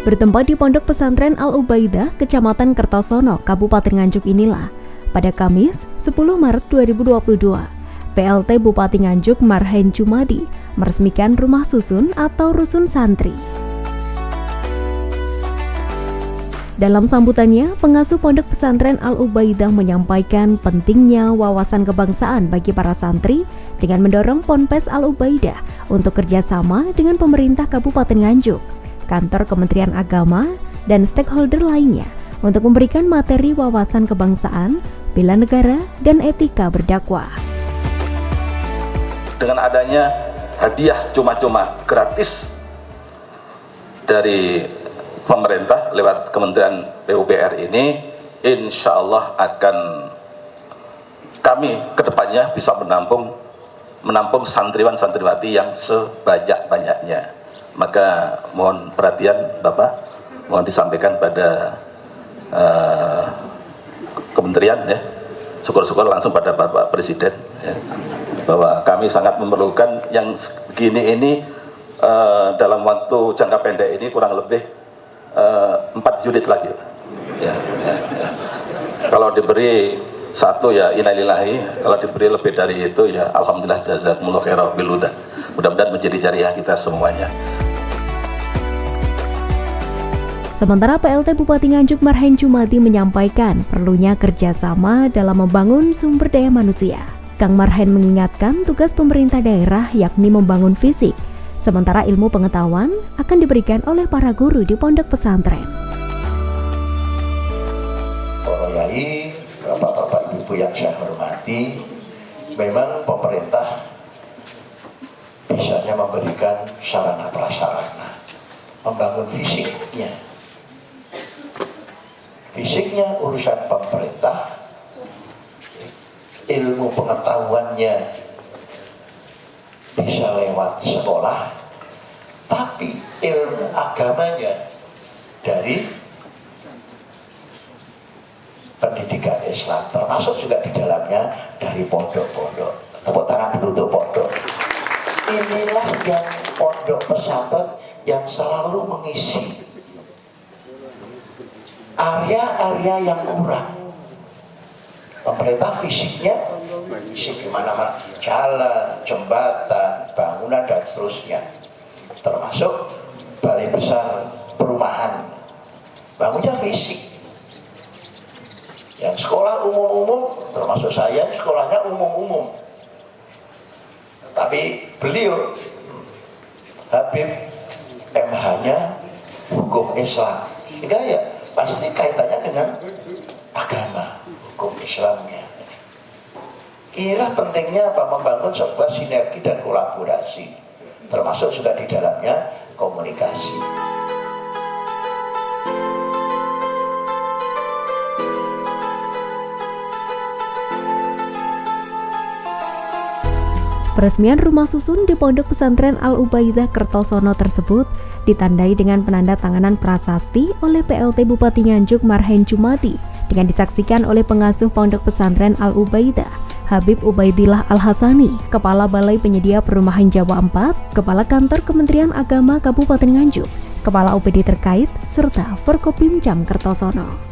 Bertempat di Pondok Pesantren Al-Ubaidah, Kecamatan Kertosono, Kabupaten Nganjuk inilah, pada Kamis 10 Maret 2022, PLT Bupati Nganjuk Marhen Jumadi meresmikan rumah susun atau rusun santri. Dalam sambutannya, pengasuh Pondok Pesantren Al-Ubaidah menyampaikan pentingnya wawasan kebangsaan bagi para santri dengan mendorong Ponpes Al-Ubaidah untuk kerjasama dengan pemerintah Kabupaten Nganjuk, kantor Kementerian Agama, dan stakeholder lainnya untuk memberikan materi wawasan kebangsaan, bela negara, dan etika berdakwah. Dengan adanya hadiah cuma-cuma gratis dari pemerintah lewat Kementerian PUPR ini, insya Allah akan kami kedepannya bisa menampung santriwan-santriwati yang sebanyak-banyaknya. Maka mohon perhatian Bapak, mohon disampaikan pada Kementerian ya, syukur-syukur langsung pada Bapak Presiden ya, bahwa kami sangat memerlukan yang begini ini dalam waktu jangka pendek ini kurang lebih 4 unit lagi ya. Kalau diberi satu ya innalillahi, kalau diberi lebih dari itu ya alhamdulillah, jazakumullah khairan bil huda. Mudah-mudahan menjadi jariah kita semuanya. Sementara PLT Bupati Nganjuk Marhen Jumadi menyampaikan perlunya kerjasama dalam membangun sumber daya manusia. Kang Marhen mengingatkan tugas pemerintah daerah yakni membangun fisik, sementara ilmu pengetahuan akan diberikan oleh para guru di pondok pesantren. Para yai, bapak-bapak, ibu yang saya hormati, memang pemerintah bisanya memberikan sarana prasarana, membangun fisiknya. Fisiknya urusan pemerintah, ilmu pengetahuannya bisa lewat sekolah, tapi ilmu agamanya dari pendidikan Islam, termasuk juga di dalamnya dari pondok-pondok. Tepuk tangan dulu untuk pondok. Inilah yang pondok pesantren yang selalu mengisi area-area yang kurang. Pemerintah fisiknya fisik di mana-mana, jalan, jembatan, bangunan dan seterusnya, termasuk balai besar perumahan, bangunnya fisik. Yang sekolah umum-umum, termasuk saya, sekolahnya umum-umum. Tapi beliau Habib MH-nya hukum Islam, sehingga ya pasti kaitannya dengan agama, hukum Islamnya. Inilah pentingnya apa, membangun sebuah sinergi dan kolaborasi, termasuk juga di dalamnya komunikasi. Peresmian rumah susun di Pondok Pesantren Al-Ubaidah Kertosono tersebut ditandai dengan penanda tanganan prasasti oleh PLT Bupati Nganjuk Marhen Jumadi dengan disaksikan oleh pengasuh Pondok Pesantren Al-Ubaidah Habib Ubaidillah Al-Hasani, Kepala Balai Penyedia Perumahan Jawa 4, Kepala Kantor Kementerian Agama Kabupaten Nganjuk, Kepala UPD terkait, serta Forkopimcam Kertosono.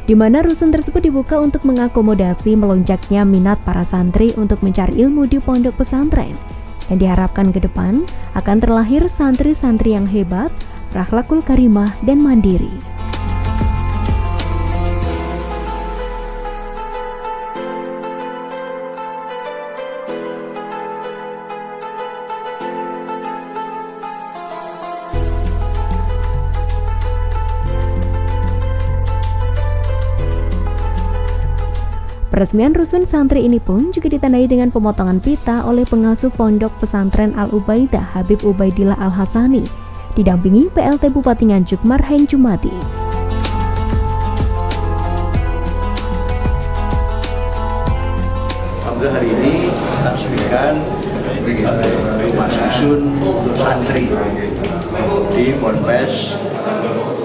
Di mana rusun tersebut dibuka untuk mengakomodasi melonjaknya minat para santri untuk mencari ilmu di pondok pesantren, dan diharapkan ke depan akan terlahir santri-santri yang hebat, berakhlakul karimah dan mandiri. Peresmian rusun santri ini pun juga ditandai dengan pemotongan pita oleh pengasuh Pondok Pesantren Al-Ubaidah Habib Ubaidillah Al-Hasani, didampingi PLT Bupati Nganjuk Marhen Jumadi. Alhamdulillah hari ini kita resmikan rumah susun santri di Ponpes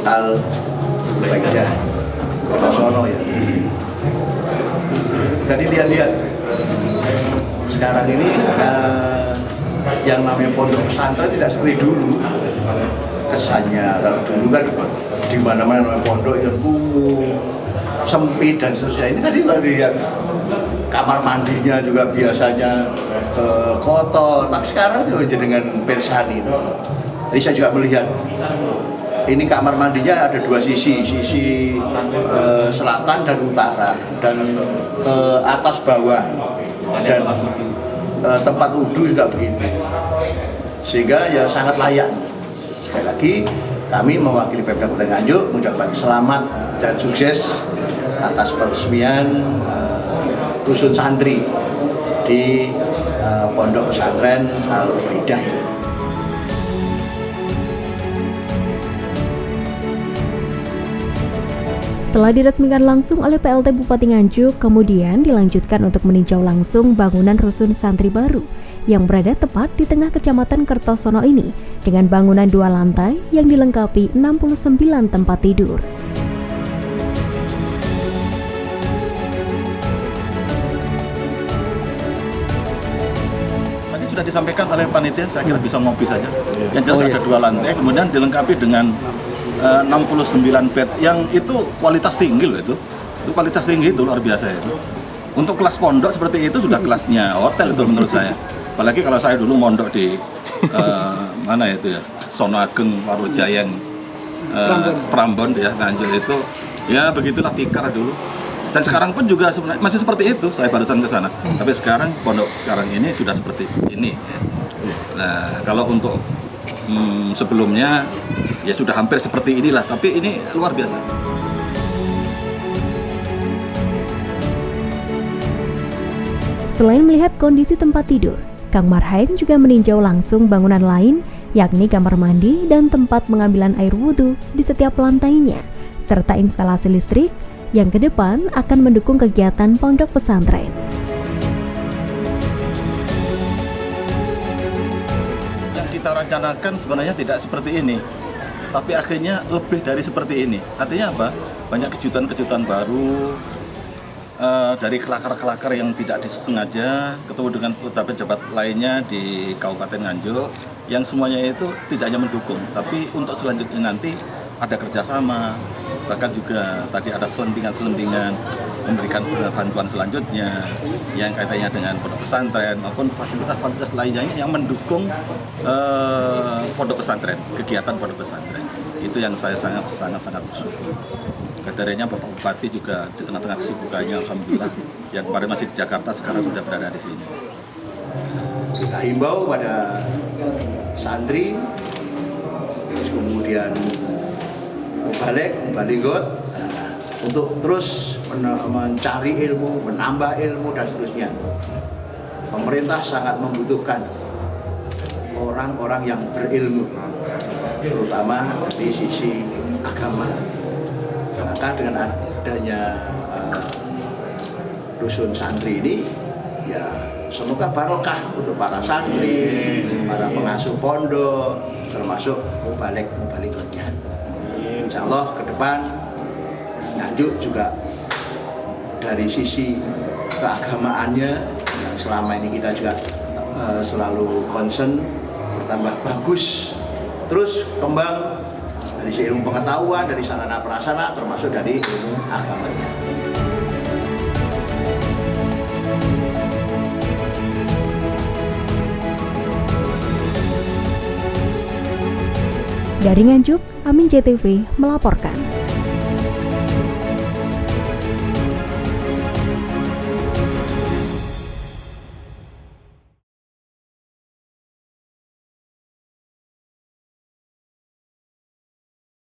Al-Ubaidah Kertosono ya. Jadi lihat-lihat sekarang ini yang namanya pondok pesantren tidak seperti dulu. kesannya. Kalau dulu kan di mana-mana pondok yang kumuh, sempit dan seterusnya. Ini tadi juga lihat kamar mandinya juga biasanya kotor, tapi sekarang dengan persani. Jadi saya juga melihat ini kamar mandinya ada dua sisi selatan dan utara, dan atas bawah, dan tempat wudhu juga begitu, sehingga ya sangat layak. Sekali lagi kami mewakili Pemda Kabupaten Nganjuk mengucapkan selamat dan sukses atas peresmian rusun santri di Pondok Pesantren Al Ubaidah ini. Setelah diresmikan langsung oleh PLT Bupati Nganjuk, kemudian dilanjutkan untuk meninjau langsung bangunan rusun santri baru yang berada tepat di tengah Kecamatan Kertosono ini dengan bangunan 2 lantai yang dilengkapi 69 tempat tidur. Tadi sudah disampaikan oleh panitia, saya kira bisa ngopi saja. Yang jelas ada 2 lantai, kemudian dilengkapi dengan 69 bed yang itu kualitas tinggi loh itu kualitas tinggi, itu luar biasa itu. Untuk kelas pondok seperti itu sudah kelasnya hotel itu menurut saya. Apalagi kalau saya dulu mondok di mana itu ya, Sono Ageng, Warujayeng, Prambon ya, Nganjuk itu ya begitulah tikar dulu. Dan sekarang pun juga sebenarnya masih seperti itu. Saya barusan ke sana. Tapi sekarang pondok sekarang ini sudah seperti ini. Nah, kalau untuk sebelumnya ya sudah hampir seperti inilah, tapi ini luar biasa. Selain melihat kondisi tempat tidur, Kang Marhain juga meninjau langsung bangunan lain, yakni kamar mandi dan tempat pengambilan air wudhu di setiap lantainya, serta instalasi listrik yang ke depan akan mendukung kegiatan pondok pesantren. Yang kita rencanakan sebenarnya tidak seperti ini, tapi akhirnya lebih dari seperti ini. Artinya apa? Banyak kejutan-kejutan baru dari kelakar-kelakar yang tidak disengaja ketemu dengan pejabat lainnya di Kabupaten Nganjuk, yang semuanya itu tidak hanya mendukung, tapi untuk selanjutnya nanti ada kerjasama, bahkan juga tadi ada selendingan-selendingan memberikan bantuan selanjutnya yang kaitannya dengan pondok pesantren maupun fasilitas-fasilitas lainnya yang mendukung pondok pesantren, kegiatan pondok pesantren. Itu yang saya sangat bersyukur. Kadernya Bapak Bupati juga di tengah-tengah kesibukannya, alhamdulillah, yang kemarin masih di Jakarta sekarang sudah berada di sini. Kita himbau pada santri, terus kemudian mubaligh, untuk terus mencari ilmu, menambah ilmu dan seterusnya. Pemerintah sangat membutuhkan orang-orang yang berilmu, terutama dari sisi agama. Maka dengan adanya rusun santri ini, ya semoga barokah untuk para santri, para pengasuh pondok, termasuk mubaligh-mubalighatnya. Insya Allah ke depan Nganjuk juga dari sisi keagamaannya yang selama ini kita juga selalu concern, bertambah bagus, terus kembang dari ilmu pengetahuan, dari sarana prasarana, termasuk dari ilmu agamanya. Dari Nganjuk, Amin JTV melaporkan.